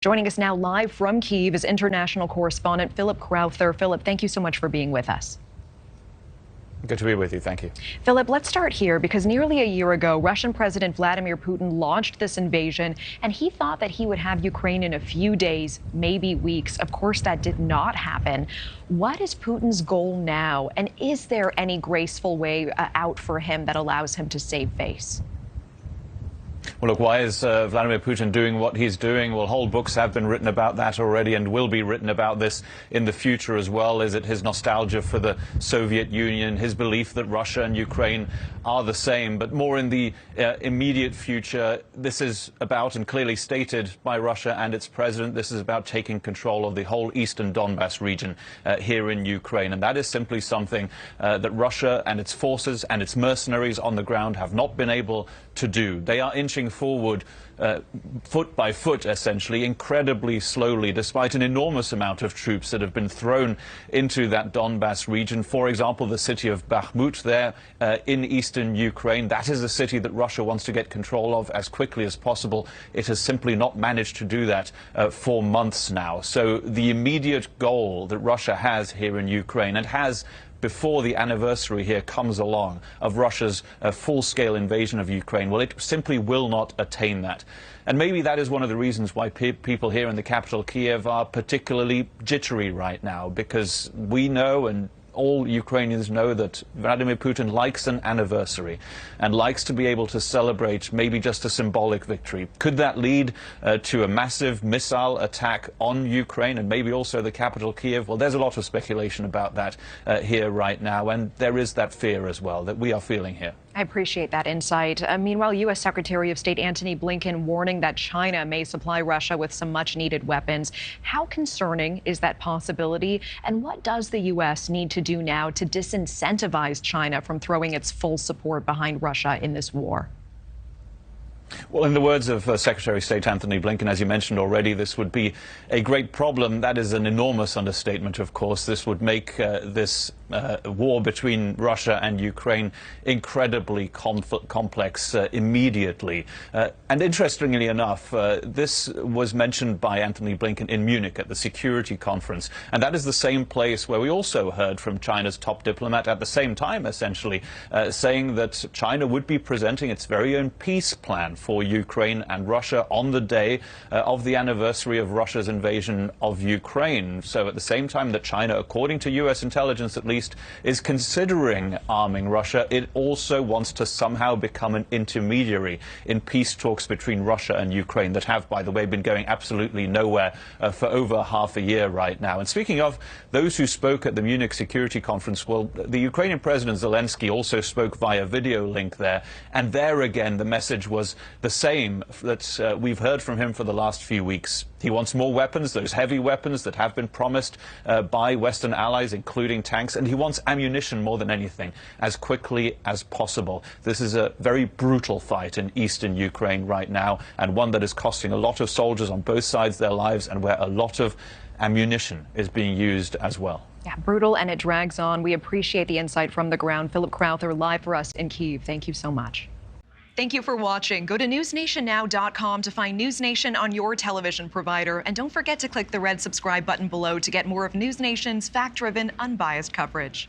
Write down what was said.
Joining us now live from Kyiv is international correspondent Philip Crowther. Philip, thank you so much for being with us. Good to be with you. Thank you. Philip, let's start here because nearly a year ago, Russian President Vladimir Putin launched this invasion, and he thought that he would have Ukraine in a few days, maybe weeks. Of course, that did not happen. What is Putin's goal now, and is there any graceful way out for him that allows him to save face? Well, look, why is Vladimir Putin doing what he's doing? Well, whole books have been written about that already and will be written about this in the future as well. Is it his nostalgia for the Soviet Union, his belief that Russia and Ukraine are the same? But more in the immediate future, this is about, and clearly stated by Russia and its president, this is about taking control of the whole eastern Donbas region here in Ukraine. And that is simply something that Russia and its forces and its mercenaries on the ground have not been able to do. They are inching forward foot by foot, essentially, incredibly slowly, despite an enormous amount of troops that have been thrown into that Donbas region. For example, the city of Bakhmut there in eastern Ukraine. That is a city that Russia wants to get control of as quickly as possible. It has simply not managed to do that for months now. So the immediate goal that Russia has here in Ukraine, and has before the anniversary here comes along of Russia's full-scale invasion of Ukraine, well, it simply will not attain that. And maybe that is one of the reasons why people here in the capital, Kiev, are particularly jittery right now, because we know, and all Ukrainians know, that Vladimir Putin likes an anniversary and likes to be able to celebrate maybe just a symbolic victory. Could that lead to a massive missile attack on Ukraine and maybe also the capital, Kiev? Well, there's a lot of speculation about that here right now, and there is that fear as well that we are feeling here. I appreciate that insight. Meanwhile, U.S. Secretary of State Antony Blinken warning that China may supply Russia with some much-needed weapons. How concerning is that possibility? And what does the U.S. need to do now to disincentivize China from throwing its full support behind Russia in this war? Well, in the words of Secretary of State Antony Blinken, as you mentioned already, this would be a great problem. That is an enormous understatement, of course. This would make this war between Russia and Ukraine incredibly complex immediately. And interestingly enough, this was mentioned by Antony Blinken in Munich at the Security Conference. And that is the same place where we also heard from China's top diplomat at the same time, essentially, saying that China would be presenting its very own peace plan for Ukraine and Russia on the day of the anniversary of Russia's invasion of Ukraine. So at the same time that China, according to U.S. intelligence at least, is considering arming Russia, it also wants to somehow become an intermediary in peace talks between Russia and Ukraine that have, by the way, been going absolutely nowhere for over half a year right now. And speaking of those who spoke at the Munich Security Conference, well, the Ukrainian President Zelensky also spoke via video link there, and there again the message was the same that we've heard from him for the last few weeks. He wants more weapons, those heavy weapons that have been promised by Western allies, including tanks, and he wants ammunition more than anything, as quickly as possible. This is a very brutal fight in eastern Ukraine right now, and one that is costing a lot of soldiers on both sides their lives, and where a lot of ammunition is being used as well. Yeah, brutal, and it drags on. We appreciate the insight from the ground. Philip Crowther, live for us in Kyiv. Thank you so much. Thank you for watching. Go to newsnationnow.com to find News Nation on your television provider. And don't forget to click the red subscribe button below to get more of News Nation's fact-driven, unbiased coverage.